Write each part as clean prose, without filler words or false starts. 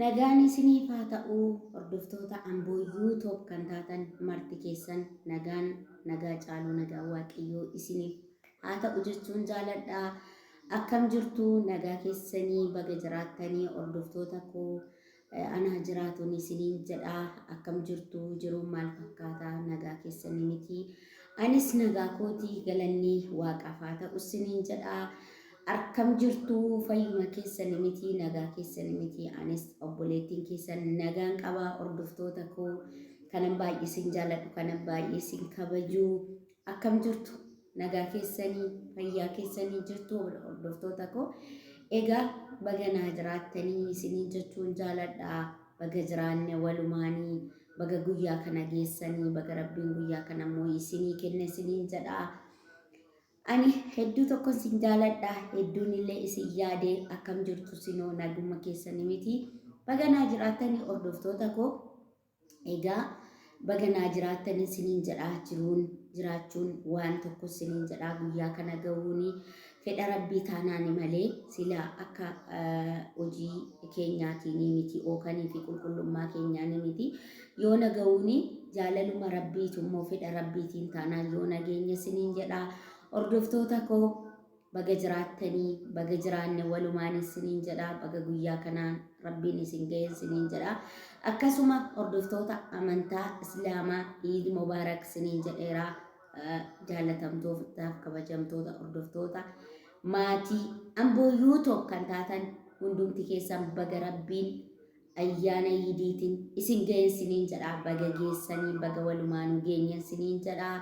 Nagaan isiniif haa ta'uu hordoftoota Amboo YouTube kan taatan marti keessan nagaa caaluu nagaa waaqayyoo isiniif haa ta'u jechuun jaaladhaa. Akkam jirtu nagaa keessanii baga jiraattanii hordoftoota koo ana jiraatuun isiniin jedhaa. Akkam jirtu jiruun maal fakkaata nagaa keessanii miti. Anis nagaa kootii galanni waaqaaf haa ta'u isiniin jedhaa. Akkam jirtu fayyuma keessanii miti nagaa keessanii miti. Anis obboleettiin keessan nagaan qabaa hordoftoota koo kanan baay'ee isin jaaladhu kanan baay'ee isin kabaju. Akkam jirtu nagaa keessanii fayyaa keessanii jirtu hordoftoota koo. Egaa baga naa jiraattanii isiniin jechuun jaaladhaa. Baga jiraanne walumaanii baga guyyaa kana geessanii baga rabbiin guyyaa kana immoo isinii kenne isiniin jedhaa. Ani hedduu tokko sin jaaladha hedduun illee isin yaade akkam jirtu sinoo naguma keessanii miti. Baga naa jiraattanii hordoftoota koo. Egaa baga naa jiraattanii isiniin jedhaa jiraachuun waan tokko isiniin jedhaa guyyaa kana gahuuni fedha rabbii taanaani malee sila akka hojii keenyaatiin miti ookanii fi qulqullummaa keenyaan miti. Yoo nagahuuni jaalaluma rabbiitu immoo fedha rabbiitiin taanaan yoo nageenya isiniin jedhaa. Hordoftoota koo baga jiraattanii baga jiraanne walumaan isiniin jedhaa. Baga guyyaa kanaan rabbiin isin ga'e isiniin jedhaa. Akkasuma hordoftoota amantaa Islaamaa Iid Mubaarak isiniin jedheeraa. Jaalatamtootaaf kabajamtoota hordoftoota maatii Amboo YouTube kan taatan hundumti keessan baga rabbiin ayyaana Iidiitiin isin ga'e isiniin jedhaa. Baga geessanii baga walumaan geenye isiniin jedhaa.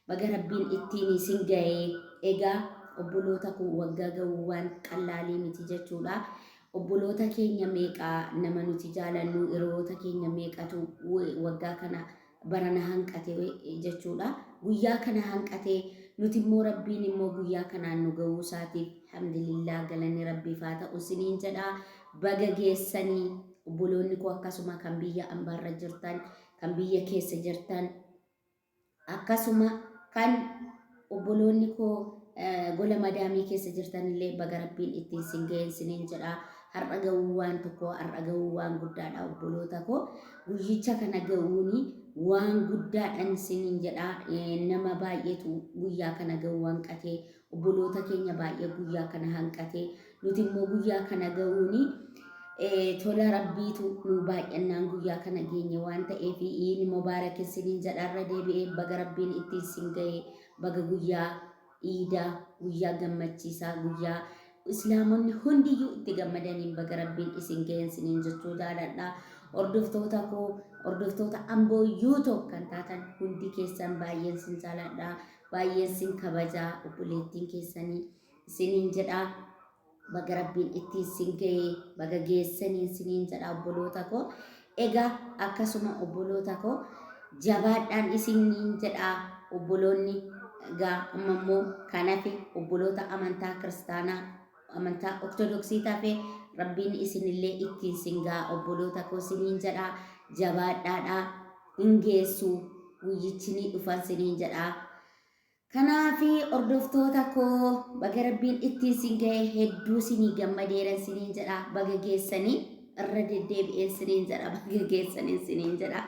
Baga rabbiin ittiin isin ga'ee. Egaa obboloota kun waggaa gahuu waan qallaalii miti jechuudha. Obboloota keenya meeqaa nama nuti jaalannu hiriyoota keenya meeqatu waggaa kana barana hanqate jechuudha. Guyyaa kana hanqate nuti immoo rabbiin immoo guyyaa kanaan nu gahuu isaatiif alhamdulillah galanni rabbiif haa ta'u isiniin jedhaa. Baga geessanii obboloonni koo akkasuma kan biyya ambaarra jirtan kan biyya keessa jirtan akkasuma kan obboloonni koo gola madaamii keessa jirtan illee baga rabbiin ittiin isin ga'e isiniin jedhaa. Har'a gahuu waan tokko har'a gahuu waan guddaadha obboloota koo. Guyyicha kana gahuuni waan guddaadhaan isiniin jedhaa. Nama baay'eetu guyyaa kana gahuu hanqatee obboloota keenya baay'ee guyyaa kana hanqatee nuti immoo guyyaa kana gahuuni tola rabbiitu nu baay'annaan guyyaa kana geenye waan ta'eef Iid Mubaarak isiniin jedharra deebi'ee baga rabbiin ittiin isin ga'e. Baga guyyaa Iidaa guyyaa gammachiisaa guyyaa Islaamonni hundiyyuu itti gammadaniin baga rabbiin isin ga'e isiniin jechuu jaaladha. Hordoftoota koo hordoftoota Amboo YouTube kan taatan hundi keessan baay'een sin jaaladha. Baay'een sin kabajaa obboleettiin keessanii isiniin jedhaa. Baga rabbiin ittiin isin ga'e baga geessanii isiniin jedhaa obboloota koo. Egaa akkasuma obboloota koo jabaadhaan isiniin jedhaa obboloonni. Egaa amma immoo kan hafe obboloota amantaa kiristaanaa amantaa ortodoksii tafe rabbiin isinillee ittiin isin ga'a obboloota koo isiniin jedhaa. Jabaadhaadhaa hin geessu guyyichi ni dhufan isiniin jedhaa. Kanaafi hordoftoota koo baga rabbiin ittiin isin ga'e hedduu isinii gammadeera isiniin jedhaa. Baga geessanii irra deddeebi'ee isiniin jedhaa. Baga geessanii isiniin jedhaa.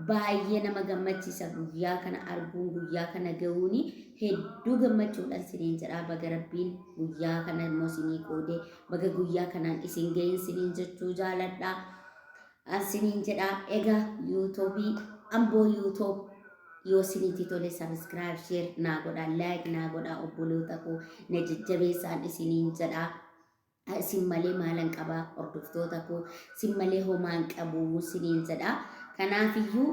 Baay'ee nama gammachiisa guyyaa kana arguun guyyaa kana gahuuni hedduu gammachuudhaan isiniin jedhaa. Baga rabbiin guyyaa kana immoo isinii qoodee baga guyyaa kanaan isin ga'e isiniin jechuu jaaladhaa. Isiniin jedhaa. Egaa yuutuubii Amboo YouTube yoo isinitti tole subscribe share naa godhaa like naa godhaa obboloota koo na jajjabeessaan isiniin jedhaa. Isin malee maalan qabaa hordoftoota koo isin malee homaan qabu isiniin jedhaa. Kanaafiyyuu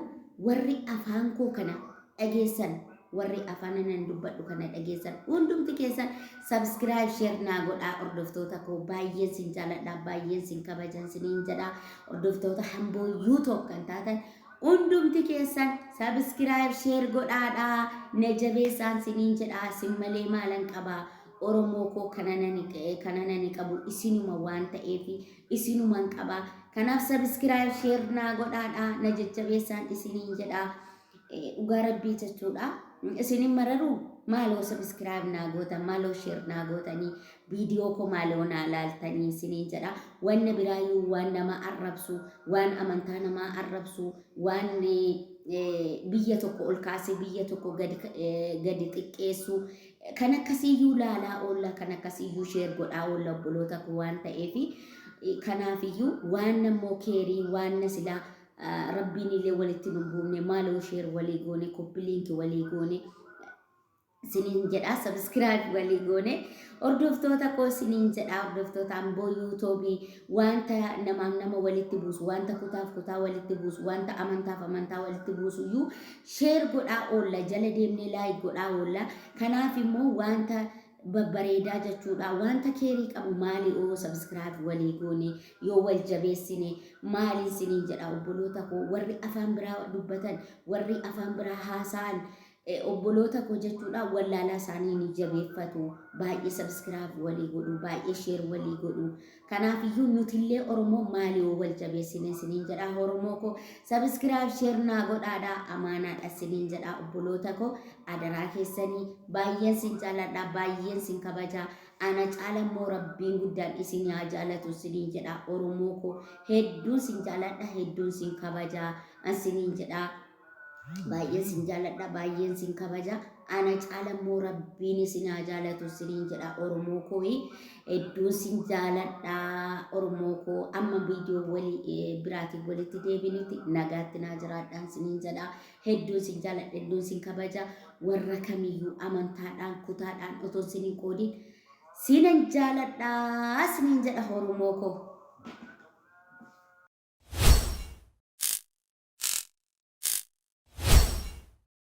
warri afaan koo kana dhageessan warri afaan nan dubbadhu kana dhageessan hundumti keessan subscribe share naa godhaa hordoftoota koo. Baay'een sin jaaladha baay'een sin kabajan isiniin jedhaa. Hordoftoota Amboo YouTube kan taatan hundumti keessan subscribe share godhaadhaa na jabeessaan isiniin jedhaa. Isin malee maalan qabaa Oromoo koo kana nani qabu isinuma waan ta'eef isinuman qabaa. Kanaaf subscribe share naa godhaadhaa na jajjabeessaan isiniin jedhaa. Dhugaa rabbii jechuudha. Isinin mararu maaloo subscribe naa gootan maaloo share naa gootanii viidiyoo koo maaloo naa laaltanii isiniin jedha wanna biraayyuu waan nama arrabsu waan amantaa namaa arrabsu waan biyya tokko ol kaasee biyya tokko gadi xiqqeessu kan akkasiyyuu laalaa oolla kan akkasiyyuu share godhaa oolla obboloota koo waan ta'eefi kanaafiyyuu waan namoo keerii waan silaa rabbiin illee walitti nu buufne maaloo share walii goone koppiliinki walii goone sinin jedha subscribe walii goone hordoftoota koo sinin jedha hordoftoota amboo yuutuubii wanta nama walitti buusu wanta kutaaf kutaa walitti buusu wanta amantaaf amantaa walitti buusu iyyuu share godhaa oolla jala deemnee like godhaa oolla kanaaf immoo wanta babbareedaa jechuudha wanta keerii qabu maali oo subscribe walii goone yoo wal jabeessine maali sinin jedha obboloota koo warri afaan biraa dubbatan warri afaan biraa haasa'an obboloota koo jechuudha wallaalaa isaanii ni jabeeffatu baay'ee subscribe walii godhu baay'ee share walii godhu kanaaf iyyuu nutillee oromoo maali oo wal jabeessine sinin jedha oromoo koo subscribe share naa godhaadha amaanaadha sinin jedha obboloota koo adaraa keessanii baay'een sin jaaladha baay'een sin kabaja ana caalammoo rabbiin guddaan isin haa jaalatu sinin jedha oromoo koo hedduun sin jaaladha hedduun sin kabaja sinin jedha baay'een sin jaaladha baay'een sin kabaja ana caalammoo rabbiin isin haa jaalatu sinin jedha oromoo koo hedduun sin jaaladha oromoo koo amma viidiyoo walii biraatiin walitti deebinutti nagaatti naa jiraadhaan sinin jedha hedduun sin jaaladha hedduun sin kabaja warra kamiyyuu amantaadhaan kutaadhaan otoo sinin qoodin sinan jaaladha sinin jedha oromoo koo